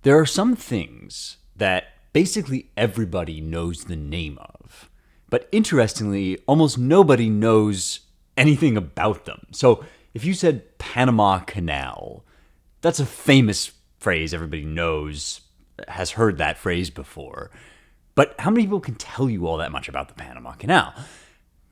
There are some things that basically everybody knows the name of, but interestingly, almost nobody knows anything about them. So if you said Panama Canal, that's a famous phrase everybody knows, has heard that phrase before. But how many people can tell you all that much about the Panama Canal?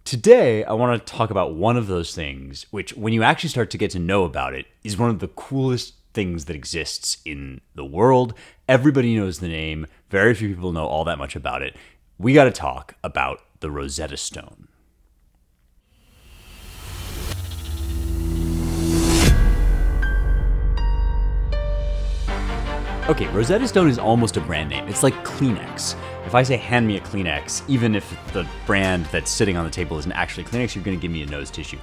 Today, I want to talk about one of those things, which when you actually start to get to know about it, is one of the coolest things that exists in the world. Everybody knows the name. Very few people know all that much about it. We got to talk about the Rosetta Stone. Okay, Rosetta Stone is almost a brand name. It's like Kleenex. If I say, hand me a Kleenex, even if the brand that's sitting on the table isn't actually Kleenex, you're going to give me a nose tissue.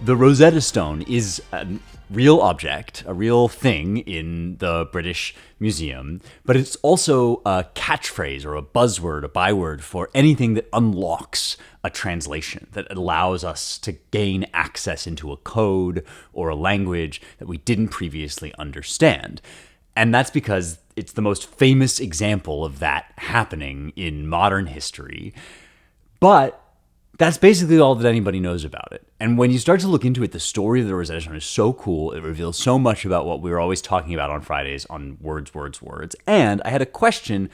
The Rosetta Stone is a real object, a real thing in the British Museum, but it's also a catchphrase or a buzzword, a byword for anything that unlocks a translation, that allows us to gain access into a code or a language that we didn't previously understand. And that's because it's the most famous example of that happening in modern history. But that's basically all that anybody knows about it. And when you start to look into it, the story of the Rosetta Stone is so cool. It reveals so much about what we were always talking about on Fridays on Words, Words, Words. And I had a question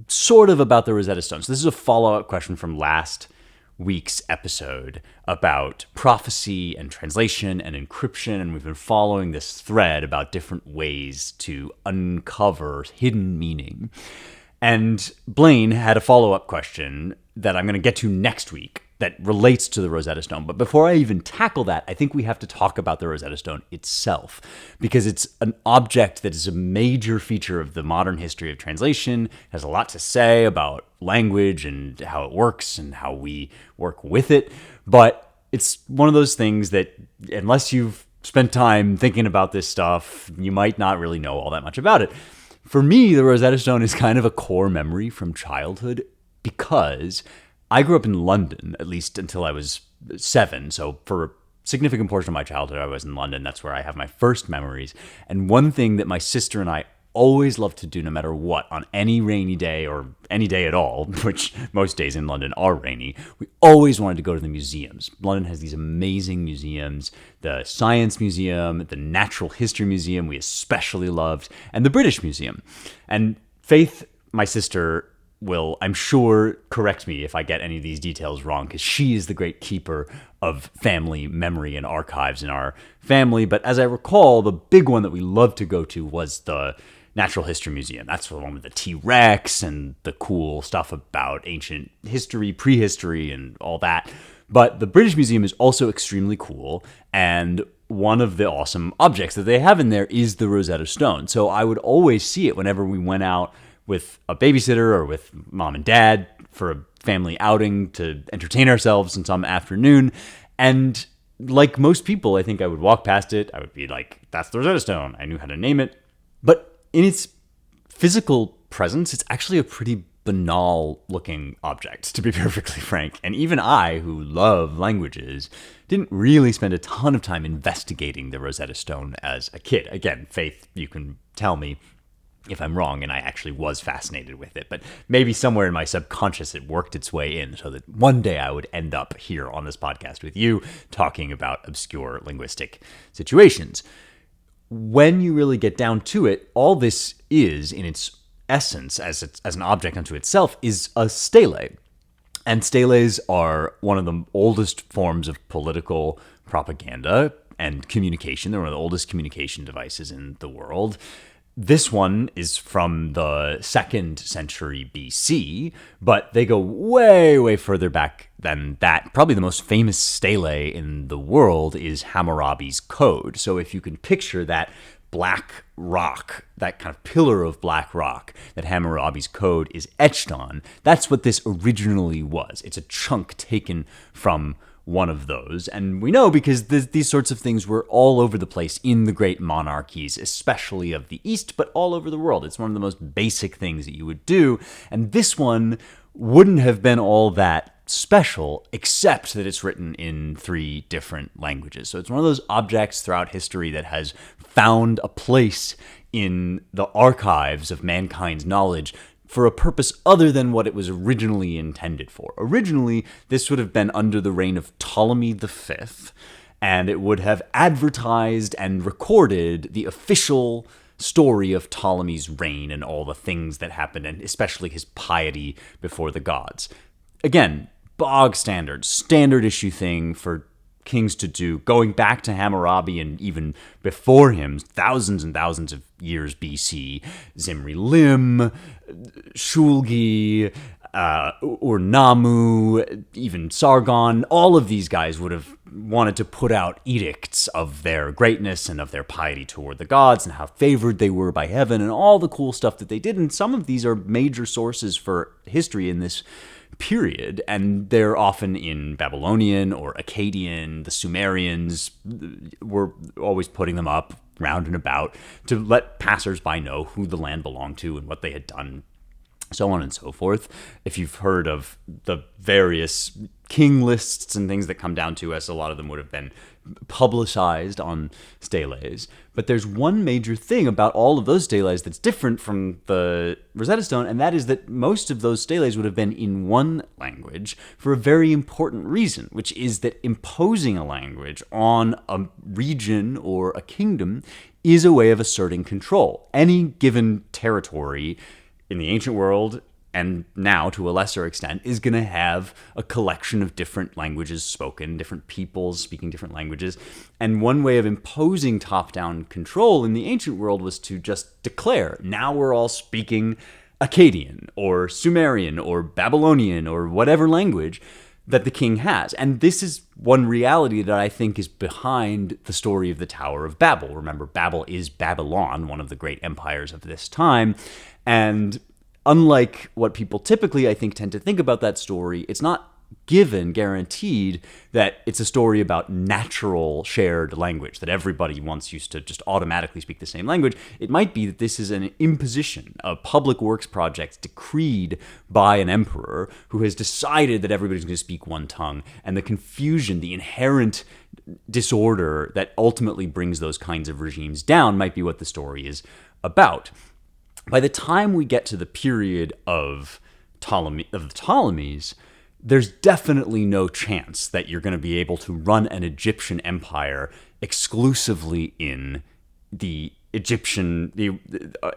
sort of about the Rosetta Stone. So this is a follow-up question from last week's episode about prophecy and translation and encryption, and we've been following this thread about different ways to uncover hidden meaning. And Blaine had a follow-up question that I'm going to get to next week that relates to the Rosetta Stone. But before I even tackle that, I think we have to talk about the Rosetta Stone itself, because it's an object that is a major feature of the modern history of translation. It has a lot to say about language and how it works and how we work with it. But it's one of those things that, unless you've spent time thinking about this stuff, you might not really know all that much about it. For me, the Rosetta Stone is kind of a core memory from childhood, because I grew up in London, at least until I was 7. So for a significant portion of my childhood, I was in London. That's where I have my first memories. And one thing that my sister and I always loved to do, no matter what, on any rainy day or any day at all, which most days in London are rainy, we always wanted to go to the museums. London has these amazing museums, the Science Museum, the Natural History Museum we especially loved, and the British Museum. And Faith, my sister, will, I'm sure, correct me if I get any of these details wrong, because she is the great keeper of family memory and archives in our family. But as I recall, the big one that we loved to go to was the Natural History Museum. That's the one with the T-Rex and the cool stuff about ancient history, prehistory, and all that. But the British Museum is also extremely cool, and one of the awesome objects that they have in there is the Rosetta Stone. So I would always see it whenever we went out with a babysitter or with mom and dad for a family outing to entertain ourselves in some afternoon. And like most people, I think I would walk past it. I would be like, that's the Rosetta Stone. I knew how to name it. But in its physical presence, it's actually a pretty banal looking object, to be perfectly frank. And even I, who love languages, didn't really spend a ton of time investigating the Rosetta Stone as a kid. Again, Faith, you can tell me if I'm wrong, and I actually was fascinated with it, but maybe somewhere in my subconscious it worked its way in so that one day I would end up here on this podcast with you talking about obscure linguistic situations. When you really get down to it, all this is, in its essence, as an object unto itself, is a stele. And steles are one of the oldest forms of political propaganda and communication. They're one of the oldest communication devices in the world. This one is from the 2nd century BC, but they go way, way further back than that. Probably the most famous stele in the world is Hammurabi's Code. So if you can picture that black rock, that kind of pillar of black rock that Hammurabi's Code is etched on, that's what this originally was. It's a chunk taken from one of those. And we know because these sorts of things were all over the place in the great monarchies, especially of the East, but all over the world. It's one of the most basic things that you would do. And this one wouldn't have been all that special, except that it's written in 3 different languages. So it's one of those objects throughout history that has found a place in the archives of mankind's knowledge for a purpose other than what it was originally intended for. Originally, this would have been under the reign of Ptolemy V, and it would have advertised and recorded the official story of Ptolemy's reign and all the things that happened, and especially his piety before the gods. Again, bog standard issue thing for kings to do, going back to Hammurabi and even before him, thousands and thousands of years BC, Zimri Lim, Shulgi, Ur-Nammu, even Sargon, all of these guys would have wanted to put out edicts of their greatness and of their piety toward the gods and how favored they were by heaven and all the cool stuff that they did. And some of these are major sources for history in this period, and they're often in Babylonian or Akkadian. The Sumerians were always putting them up round and about to let passersby know who the land belonged to and what they had done, so on and so forth. If you've heard of the various king lists and things that come down to us, a lot of them would have been publicized on steles. But there's one major thing about all of those steles that's different from the Rosetta Stone, and that is that most of those steles would have been in one language for a very important reason, which is that imposing a language on a region or a kingdom is a way of asserting control. Any given territory in the ancient world, and now to a lesser extent, is going to have a collection of different languages spoken, different peoples speaking different languages. And one way of imposing top-down control in the ancient world was to just declare, now we're all speaking Akkadian or Sumerian or Babylonian or whatever language that the king has. And this is one reality that I think is behind the story of the Tower of Babel. Remember, Babel is Babylon, one of the great empires of this time. And unlike what people typically, I think, tend to think about that story, it's not guaranteed that it's a story about natural shared language, that everybody once used to just automatically speak the same language. It might be that this is an imposition, a public works project decreed by an emperor who has decided that everybody's going to speak one tongue, and the confusion, the inherent disorder that ultimately brings those kinds of regimes down might be what the story is about. By the time we get to the period of the Ptolemies, there's definitely no chance that you're going to be able to run an Egyptian empire exclusively in the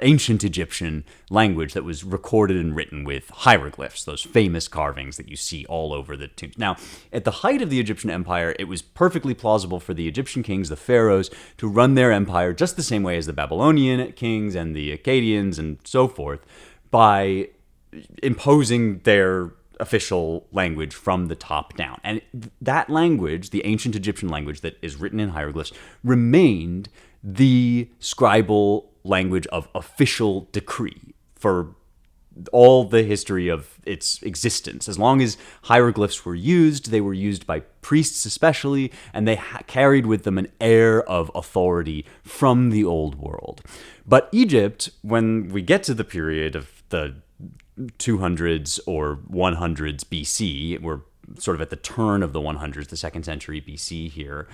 ancient Egyptian language that was recorded and written with hieroglyphs, those famous carvings that you see all over the tombs. Now, at the height of the Egyptian empire, it was perfectly plausible for the Egyptian kings, the pharaohs, to run their empire just the same way as the Babylonian kings and the Akkadians and so forth, by imposing their official language from the top down. And that language, the ancient Egyptian language that is written in hieroglyphs, remained the scribal language of official decree for all the history of its existence. As long as hieroglyphs were used, they were used by priests especially, and they carried with them an air of authority from the old world. But Egypt, when we get to the period of the 200s or 100s BC, we're sort of at the turn of the 100s, the 2nd century BC here,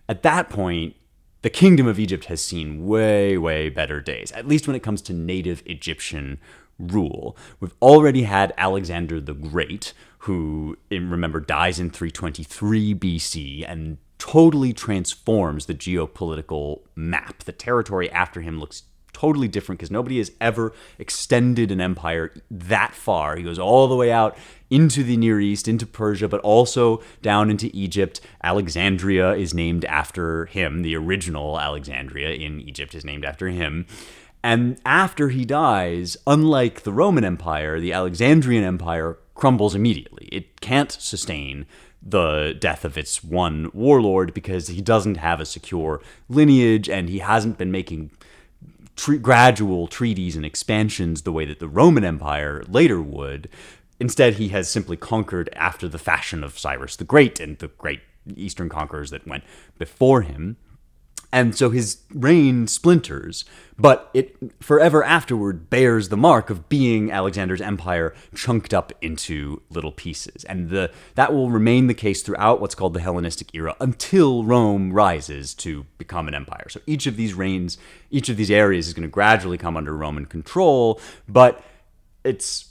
at that point, the kingdom of Egypt has seen way, way better days, at least when it comes to native Egyptian rule. We've already had Alexander the Great, who, remember, dies in 323 BC and totally transforms the geopolitical map. The territory after him looks totally different because nobody has ever extended an empire that far. He goes all the way out into the Near East, into Persia, but also down into Egypt. Alexandria is named after him. The original Alexandria in Egypt is named after him. And after he dies, unlike the Roman Empire, the Alexandrian Empire crumbles immediately. It can't sustain the death of its one warlord because he doesn't have a secure lineage, and he hasn't been making gradual treaties and expansions the way that the Roman Empire later would. Instead, he has simply conquered after the fashion of Cyrus the Great and the great Eastern conquerors that went before him. And so his reign splinters, but it forever afterward bears the mark of being Alexander's empire chunked up into little pieces. And that will remain the case throughout what's called the Hellenistic era until Rome rises to become an empire. So each of these reigns, each of these areas is going to gradually come under Roman control, but it's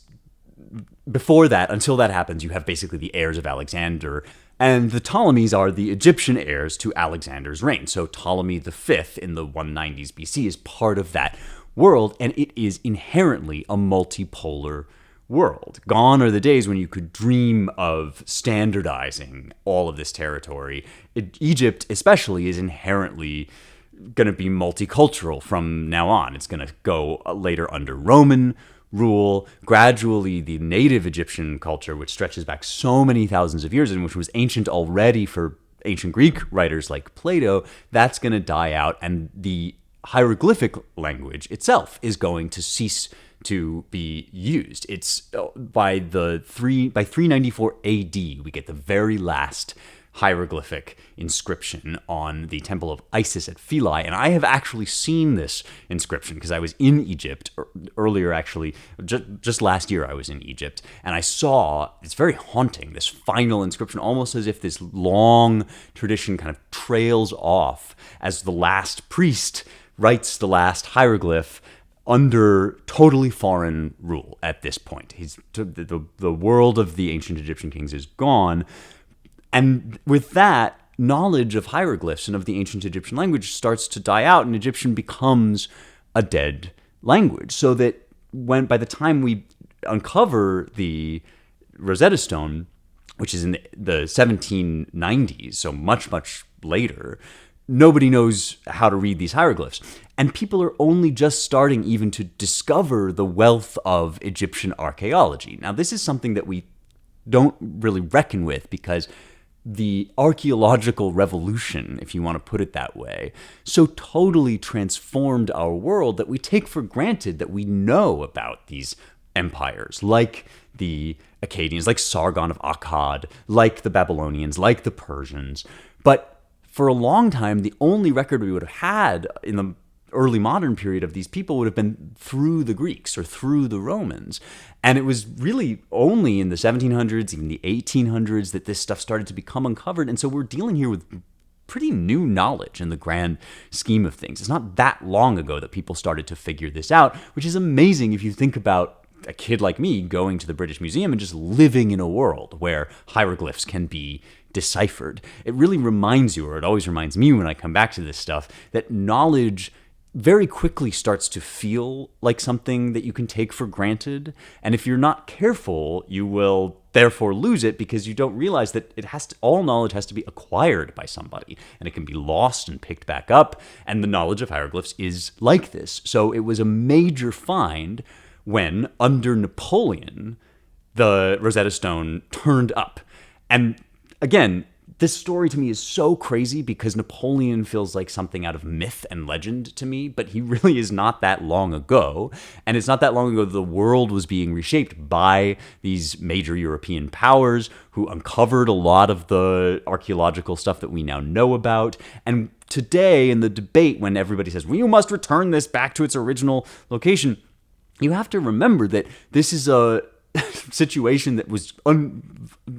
before that, until that happens, you have basically the heirs of Alexander. And the Ptolemies are the Egyptian heirs to Alexander's reign. So Ptolemy V in the 190s BC is part of that world, and it is inherently a multipolar world. Gone are the days when you could dream of standardizing all of this territory. Egypt, especially, is inherently going to be multicultural from now on. It's going to go later under Roman rule. Gradually, the native Egyptian culture, which stretches back so many thousands of years and which was ancient already for ancient Greek writers like Plato, that's going to die out, and the hieroglyphic language itself is going to cease to be used. It's by 394 AD, we get the very last hieroglyphic inscription on the temple of Isis at Philae. And I have actually seen this inscription because I was in Egypt earlier, actually, just last year I was in Egypt, and I saw, it's very haunting, this final inscription, almost as if this long tradition kind of trails off as the last priest writes the last hieroglyph under totally foreign rule at this point. The world of the ancient Egyptian kings is gone. And with that, knowledge of hieroglyphs and of the ancient Egyptian language starts to die out, and Egyptian becomes a dead language. So that by the time we uncover the Rosetta Stone, which is in the 1790s, so much, much later, nobody knows how to read these hieroglyphs. And people are only just starting even to discover the wealth of Egyptian archaeology. Now, this is something that we don't really reckon with because the archaeological revolution, if you want to put it that way, so totally transformed our world that we take for granted that we know about these empires, like the Akkadians, like Sargon of Akkad, like the Babylonians, like the Persians. But for a long time, the only record we would have had in the early modern period of these people would have been through the Greeks or through the Romans. And it was really only in the 1700s, even the 1800s, that this stuff started to become uncovered. And so we're dealing here with pretty new knowledge in the grand scheme of things. It's not that long ago that people started to figure this out, which is amazing if you think about a kid like me going to the British Museum and just living in a world where hieroglyphs can be deciphered. It really reminds you, or it always reminds me when I come back to this stuff, that knowledge very quickly starts to feel like something that you can take for granted. And if you're not careful, you will therefore lose it because you don't realize that all knowledge has to be acquired by somebody, and it can be lost and picked back up. And the knowledge of hieroglyphs is like this. So it was a major find when, under Napoleon, the Rosetta Stone turned up. And again, this story to me is so crazy because Napoleon feels like something out of myth and legend to me, but he really is not that long ago. And it's not that long ago the world was being reshaped by these major European powers who uncovered a lot of the archaeological stuff that we now know about. And today, in the debate, when everybody says, well, you must return this back to its original location, you have to remember that this is a situation that was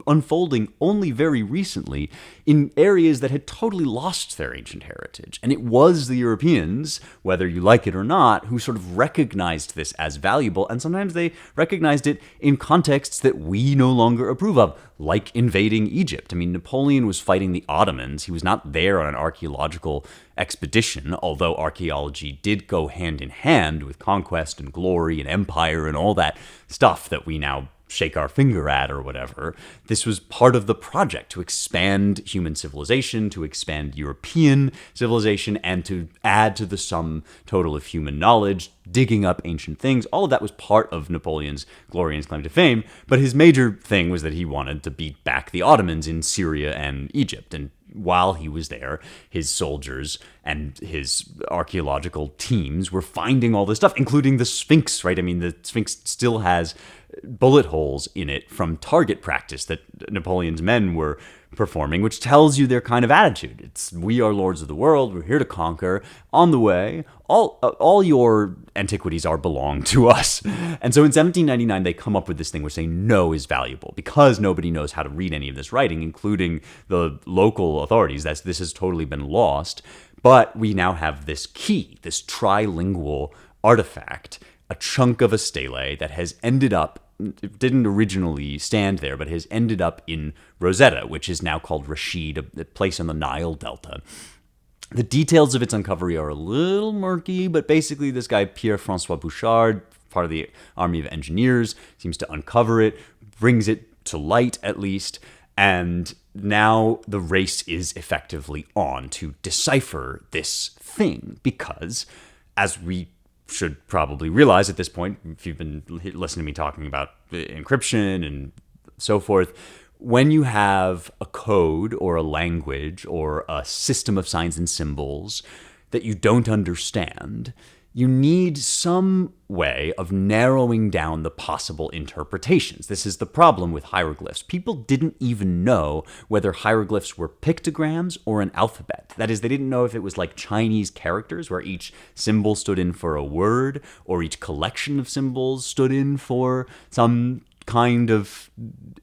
unfolding only very recently in areas that had totally lost their ancient heritage. And it was the Europeans, whether you like it or not, who sort of recognized this as valuable. And sometimes they recognized it in contexts that we no longer approve of, like invading Egypt. I mean, Napoleon was fighting the Ottomans. He was not there on an archaeological expedition, although archaeology did go hand in hand with conquest and glory and empire and all that stuff that we now shake our finger at or whatever. This was part of the project to expand human civilization, to expand European civilization, and to add to the sum total of human knowledge, digging up ancient things. All of that was part of Napoleon's glory and his claim to fame, but his major thing was that he wanted to beat back the Ottomans in Syria and Egypt. And while he was there, his soldiers and his archaeological teams were finding all this stuff, including the Sphinx, right? I mean, the Sphinx still has bullet holes in it from target practice that Napoleon's men were performing, which tells you their kind of attitude. It's, we are lords of the world, we're here to conquer. On the way, all your antiquities are belong to us. And so in 1799, they come up with this thing which they know is valuable because nobody knows how to read any of this writing, including the local authorities. This has totally been lost. But we now have this key, this trilingual artifact, a chunk of a stele that has ended up, it didn't originally stand there, but has ended up in Rosetta, which is now called Rashid, a place in the Nile Delta. The details of its uncovery are a little murky, but basically this guy, Pierre-François Bouchard, part of the Army of Engineers, seems to uncover it, brings it to light at least, and now the race is effectively on to decipher this thing, because, as we should probably realize at this point, if you've been listening to me talking about encryption and so forth, when you have a code or a language or a system of signs and symbols that you don't understand, you need some way of narrowing down the possible interpretations. This is the problem with hieroglyphs. People didn't even know whether hieroglyphs were pictograms or an alphabet. That is, they didn't know if it was like Chinese characters, where each symbol stood in for a word, or each collection of symbols stood in for some kind of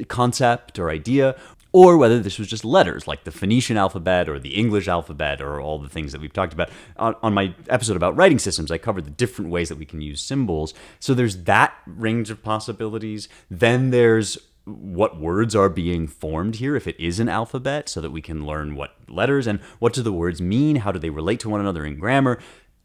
concept or idea, or whether this was just letters, like the Phoenician alphabet or the English alphabet, or all the things that we've talked about. On my episode about writing systems, I covered the different ways that we can use symbols. So there's that range of possibilities. Then there's what words are being formed here, if it is an alphabet, so that we can learn what letters and what do the words mean, how do they relate to one another in grammar.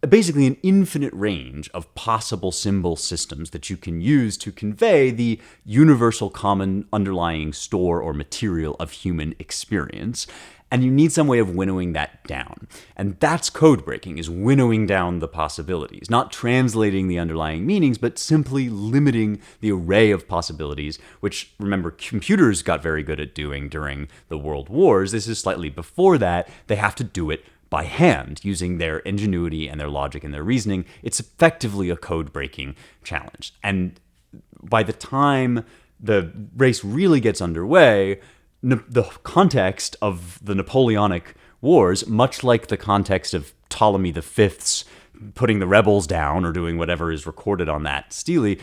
Basically an infinite range of possible symbol systems that you can use to convey the universal common underlying store or material of human experience. And you need some way of winnowing that down. And that's code breaking, is winnowing down the possibilities, not translating the underlying meanings, but simply limiting the array of possibilities, which, remember, computers got very good at doing during the World Wars. This is slightly before that. They have to do it by hand, using their ingenuity and their logic and their reasoning. It's effectively a code-breaking challenge. And by the time the race really gets underway, the context of the Napoleonic Wars, much like the context of Ptolemy V's putting the rebels down or doing whatever is recorded on that stele,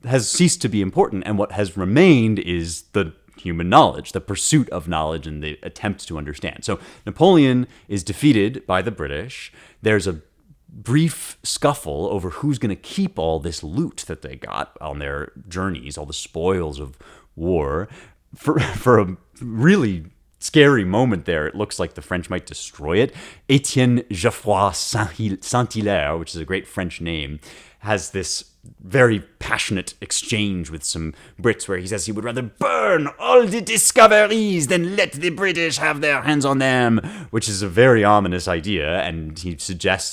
has ceased to be important. And what has remained is the human knowledge, the pursuit of knowledge and the attempt to understand. So Napoleon is defeated by the British. There's a brief scuffle over who's going to keep all this loot that they got on their journeys, all the spoils of war. For a really scary moment there, it looks like the French might destroy it. Etienne Geoffroy Saint-Hilaire, which is a great French name, has this very passionate exchange with some Brits where he says he would rather burn all the discoveries than let the British have their hands on them, which is a very ominous idea. And he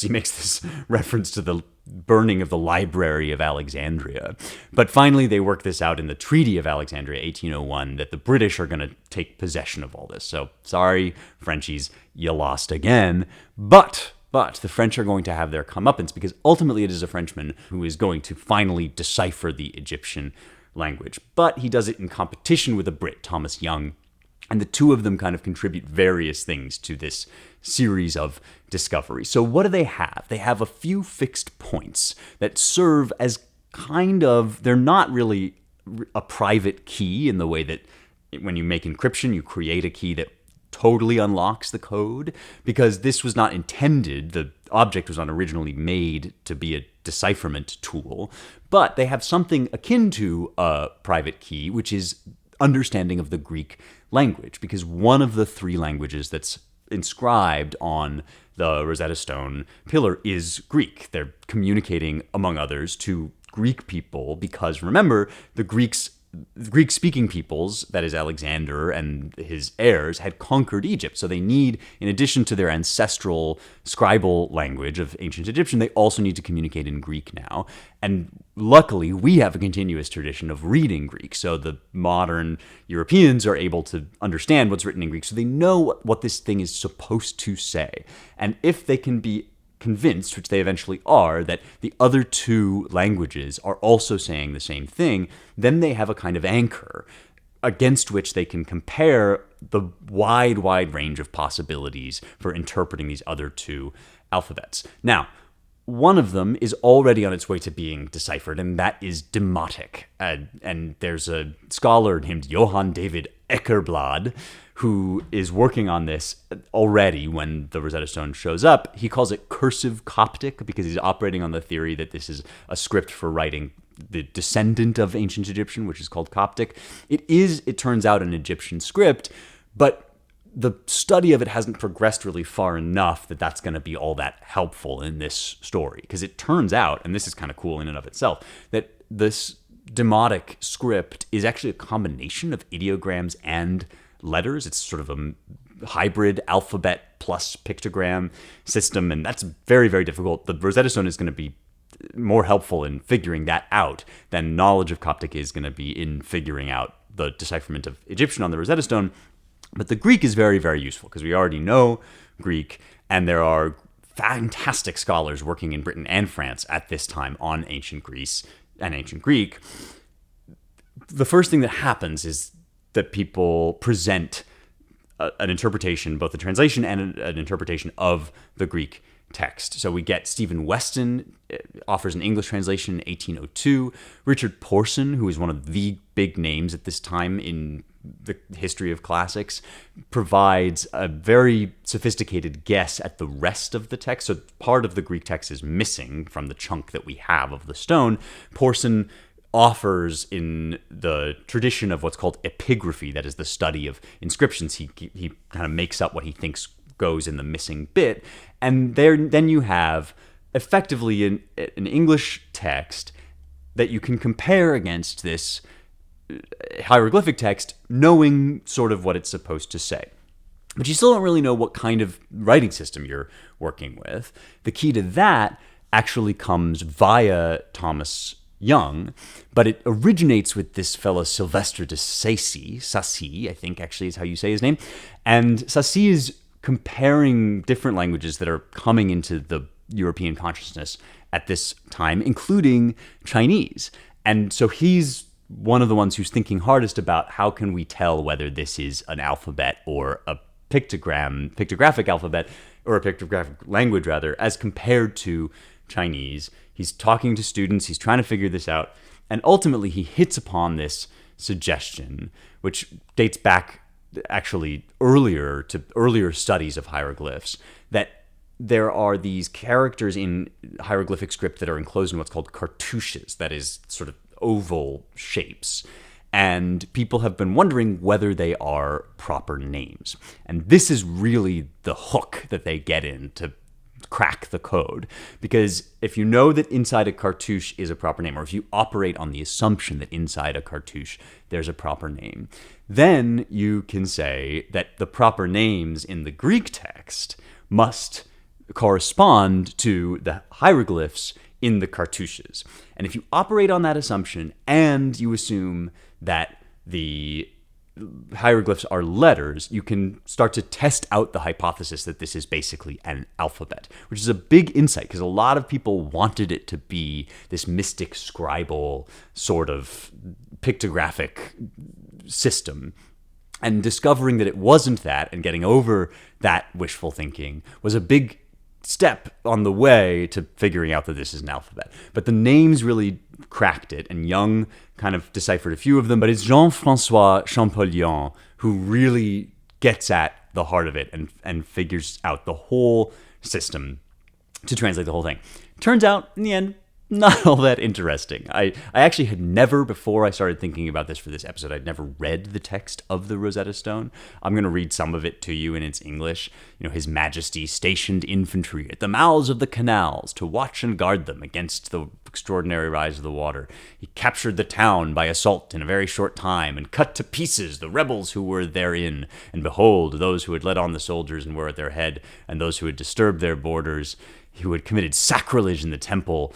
makes this reference to the burning of the Library of Alexandria. But finally, they work this out in the Treaty of Alexandria, 1801, that the British are going to take possession of all this. So, sorry, Frenchies, you lost again. But the French are going to have their comeuppance, because ultimately it is a Frenchman who is going to finally decipher the Egyptian language. But he does it in competition with a Brit, Thomas Young. And the two of them kind of contribute various things to this series of discoveries. So what do they have? They have a few fixed points that serve as kind of, they're not really a private key in the way that when you make encryption, you create a key that totally unlocks the code, because this was not intended, the object was not originally made to be a decipherment tool, but they have something akin to a private key, which is understanding of the Greek language, because one of the three languages that's inscribed on the Rosetta Stone pillar is Greek. They're communicating, among others, to Greek people, because remember, the Greek-speaking peoples, that is Alexander and his heirs, had conquered Egypt. So they need, in addition to their ancestral scribal language of ancient Egyptian, they also need to communicate in Greek now. And luckily, we have a continuous tradition of reading Greek. So the modern Europeans are able to understand what's written in Greek. So they know what this thing is supposed to say. And if they can be convinced, which they eventually are, that the other two languages are also saying the same thing, then they have a kind of anchor. against which they can compare the wide range of possibilities for interpreting these other two alphabets. Now, one of them is already on its way to being deciphered, and that is Demotic. And there's a scholar named Johann David Eckerblad who is working on this already when the Rosetta Stone shows up. He calls it cursive Coptic because he's operating on the theory that this is a script for writing the descendant of ancient Egyptian, which is called Coptic. It turns out, an Egyptian script, but the study of it hasn't progressed really far enough that that's going to be all that helpful in this story. Because it turns out, and this is kind of cool in and of itself, that this Demotic script is actually a combination of ideograms and letters. It's sort of a hybrid alphabet plus pictogram system, and that's very, very difficult. The Rosetta Stone is going to be more helpful in figuring that out than knowledge of Coptic is going to be in figuring out the decipherment of Egyptian on the Rosetta Stone. But the Greek is very, very useful because we already know Greek, and there are fantastic scholars working in Britain and France at this time on ancient Greece and ancient Greek. The first thing that happens is that people present an interpretation, both a translation and an interpretation of the Greek text. So we get Stephen Weston offers an English translation in 1802. Richard Porson, who is one of the big names at this time in the history of classics, provides a very sophisticated guess at the rest of the text. So part of the Greek text is missing from the chunk that we have of the stone. Porson offers, in the tradition of what's called epigraphy, that is the study of inscriptions, he kind of makes up what he thinks goes in the missing bit, and then you have effectively an English text that you can compare against this hieroglyphic text, knowing sort of what it's supposed to say. But you still don't really know what kind of writing system you're working with. The key to that actually comes via Thomas Young, but it originates with this fellow Sylvester de Sacy, I think actually is how you say his name. And Sacy is comparing different languages that are coming into the European consciousness at this time, including Chinese. And so he's one of the ones who's thinking hardest about how can we tell whether this is an alphabet or a pictographic alphabet, or a pictographic language rather, as compared to Chinese. He's talking to students, he's trying to figure this out, and ultimately he hits upon this suggestion, which dates back actually earlier studies of hieroglyphs, that there are these characters in hieroglyphic script that are enclosed in what's called cartouches, that is sort of oval shapes. And people have been wondering whether they are proper names. And this is really the hook that they get in to crack the code. Because if you know that inside a cartouche is a proper name, or if you operate on the assumption that inside a cartouche there's a proper name, then you can say that the proper names in the Greek text must correspond to the hieroglyphs in the cartouches. And if you operate on that assumption and you assume that the hieroglyphs are letters, you can start to test out the hypothesis that this is basically an alphabet, which is a big insight because a lot of people wanted it to be this mystic scribal sort of pictographic system. And discovering that it wasn't that and getting over that wishful thinking was a big step on the way to figuring out that this is an alphabet. But the names really cracked it, and Young kind of deciphered a few of them, but it's Jean-François Champollion who really gets at the heart of it and figures out the whole system to translate the whole thing. Turns out, in the end, not all that interesting. I actually had never, before I started thinking about this for this episode, I'd never read the text of the Rosetta Stone. I'm going to read some of it to you in its English. His Majesty stationed infantry at the mouths of the canals to watch and guard them against the extraordinary rise of the water. He captured the town by assault in a very short time and cut to pieces the rebels who were therein. And behold, those who had led on the soldiers and were at their head, and those who had disturbed their borders, who had committed sacrilege in the temple.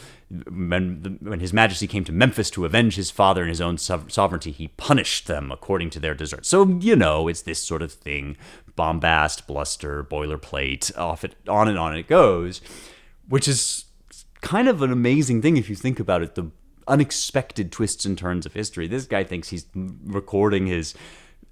When His Majesty came to Memphis to avenge his father and his own sovereignty, he punished them according to their deserts. So, it's this sort of thing. Bombast, bluster, boilerplate, on and on it goes, which is kind of an amazing thing if you think about it. The unexpected twists and turns of history. This guy thinks he's recording his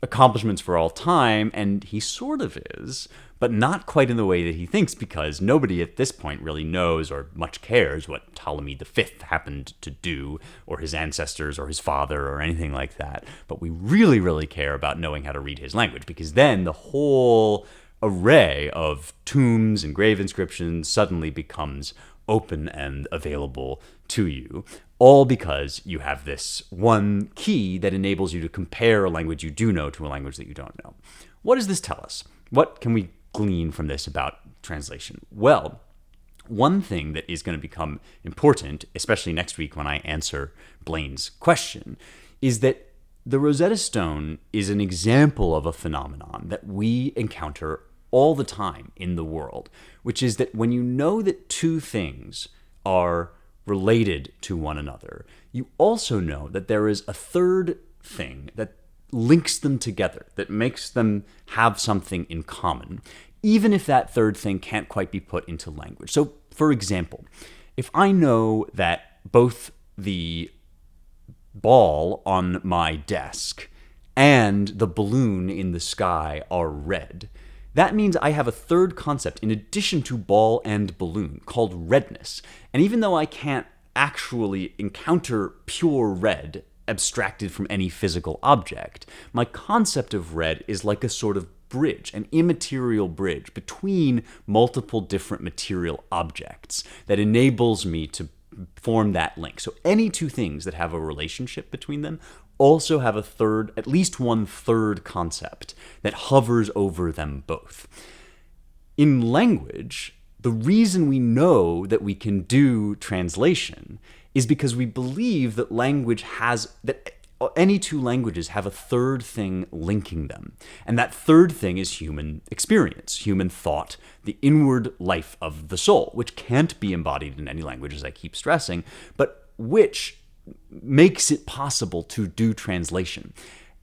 accomplishments for all time, and he sort of is, but not quite in the way that he thinks, because nobody at this point really knows or much cares what Ptolemy V happened to do, or his ancestors, or his father, or anything like that. But we really, really care about knowing how to read his language, because then the whole array of tombs and grave inscriptions suddenly becomes open and available to you, all because you have this one key that enables you to compare a language you do know to a language that you don't know. What does this tell us? What can we glean from this about translation? Well, one thing that is going to become important, especially next week when I answer Blaine's question, is that the Rosetta Stone is an example of a phenomenon that we encounter all the time in the world, which is that when you know that two things are related to one another, you also know that there is a third thing that links them together, that makes them have something in common, even if that third thing can't quite be put into language. So, for example, if I know that both the ball on my desk and the balloon in the sky are red, that means I have a third concept in addition to ball and balloon called redness. And even though I can't actually encounter pure red abstracted from any physical object, my concept of red is like a sort of bridge, an immaterial bridge between multiple different material objects that enables me to form that link. So any two things that have a relationship between them also have a third, at least one third concept that hovers over them both. In language, the reason we know that we can do translation is because we believe that that any two languages have a third thing linking them. And that third thing is human experience, human thought, the inward life of the soul, which can't be embodied in any language, as I keep stressing, but which makes it possible to do translation.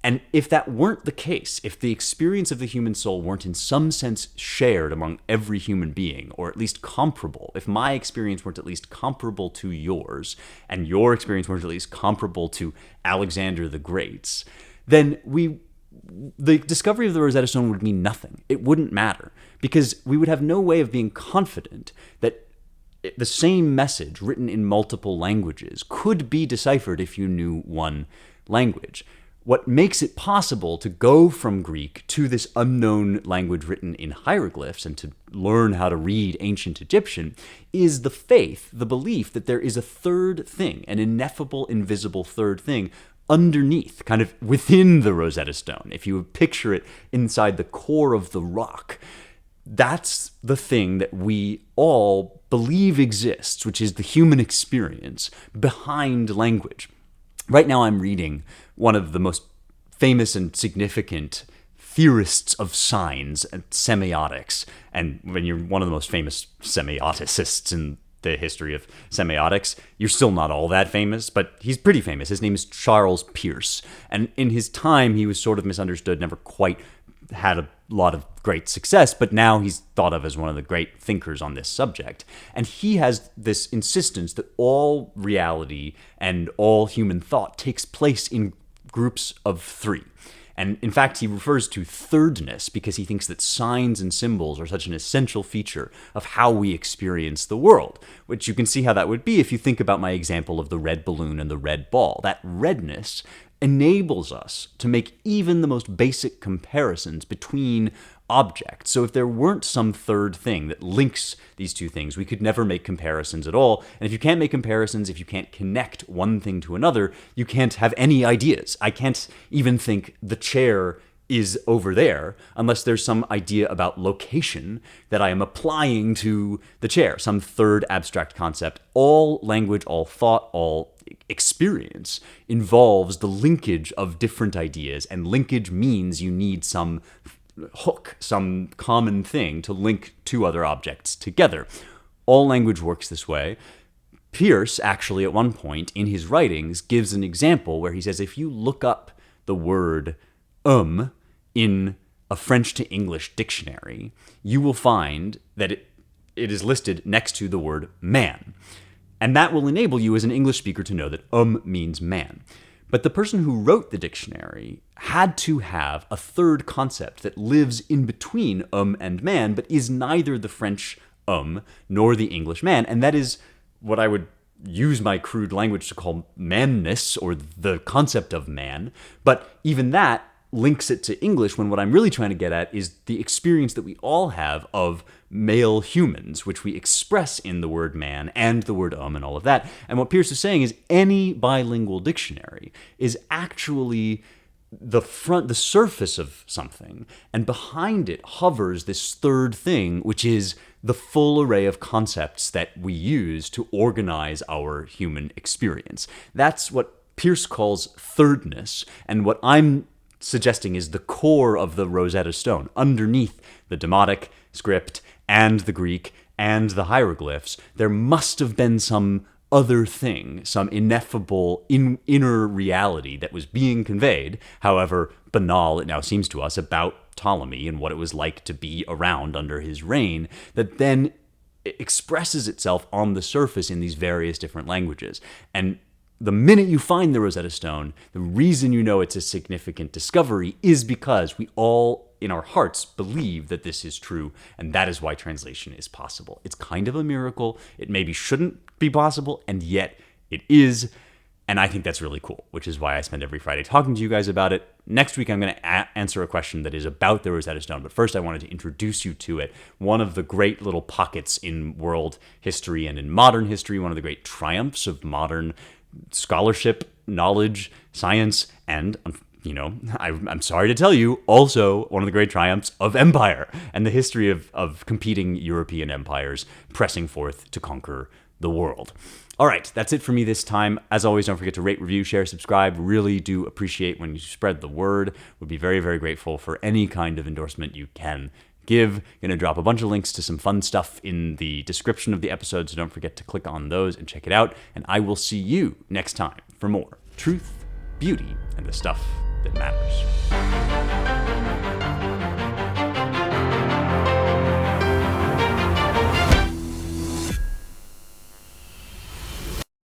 And if that weren't the case, if the experience of the human soul weren't in some sense shared among every human being, or at least comparable, if my experience weren't at least comparable to yours, and your experience weren't at least comparable to Alexander the Great's, then the discovery of the Rosetta Stone would mean nothing. It wouldn't matter, because we would have no way of being confident that the same message written in multiple languages could be deciphered if you knew one language. What makes it possible to go from Greek to this unknown language written in hieroglyphs and to learn how to read ancient Egyptian is the faith, the belief that there is a third thing, an ineffable, invisible third thing underneath, kind of within the Rosetta Stone. If you picture it inside the core of the rock, that's the thing that we all believe exists, which is the human experience behind language. Right now I'm reading one of the most famous and significant theorists of signs and semiotics. And when you're one of the most famous semioticists in the history of semiotics, you're still not all that famous, but he's pretty famous. His name is Charles Peirce. And in his time, he was sort of misunderstood, never quite had a lot of great success, but now he's thought of as one of the great thinkers on this subject. And he has this insistence that all reality and all human thought takes place in groups of three. And in fact, he refers to thirdness because he thinks that signs and symbols are such an essential feature of how we experience the world, which you can see how that would be if you think about my example of the red balloon and the red ball. That redness enables us to make even the most basic comparisons between objects. So if there weren't some third thing that links these two things, we could never make comparisons at all. And if you can't make comparisons, if you can't connect one thing to another, you can't have any ideas. I can't even think the chair is over there unless there's some idea about location that I am applying to the chair, some third abstract concept. All language, all thought, all experience involves the linkage of different ideas, and linkage means you need some hook, some common thing to link two other objects together. All language works this way. Peirce actually at one point in his writings gives an example where he says if you look up the word in a French to English dictionary, you will find that it is listed next to the word man. And that will enable you as an English speaker to know that means man. But the person who wrote the dictionary had to have a third concept that lives in between and man, but is neither the French nor the English man, and that is what I would use my crude language to call manness, or the concept of man. But even that links it to English, when what I'm really trying to get at is the experience that we all have of male humans, which we express in the word man and the word and all of that. And what Pierce is saying is any bilingual dictionary is actually the surface of something, and behind it hovers this third thing, which is the full array of concepts that we use to organize our human experience. That's what Pierce calls thirdness, and what I'm suggesting is the core of the Rosetta Stone. Underneath the Demotic script and the Greek and the hieroglyphs, there must have been some other thing, some ineffable inner reality that was being conveyed, however banal it now seems to us, about Ptolemy and what it was like to be around under his reign, that then expresses itself on the surface in these various different languages. And the minute you find the Rosetta Stone, the reason you know it's a significant discovery is because we all, in our hearts, believe that this is true, and that is why translation is possible. It's kind of a miracle. It maybe shouldn't be possible, and yet it is, and I think that's really cool, which is why I spend every Friday talking to you guys about it. Next week, I'm going to answer a question that is about the Rosetta Stone, but first I wanted to introduce you to it. One of the great little pockets in world history and in modern history, one of the great triumphs of modern scholarship, knowledge, science, and, I'm sorry to tell you, also one of the great triumphs of empire and the history of competing European empires pressing forth to conquer the world. All right, that's it for me this time. As always, don't forget to rate, review, share, subscribe. Really do appreciate when you spread the word. Would be very, very grateful for any kind of endorsement you can give. Going to drop a bunch of links to some fun stuff in the description of the episode, so don't forget to click on those and check it out. And I will see you next time for more truth, beauty, and the stuff that matters.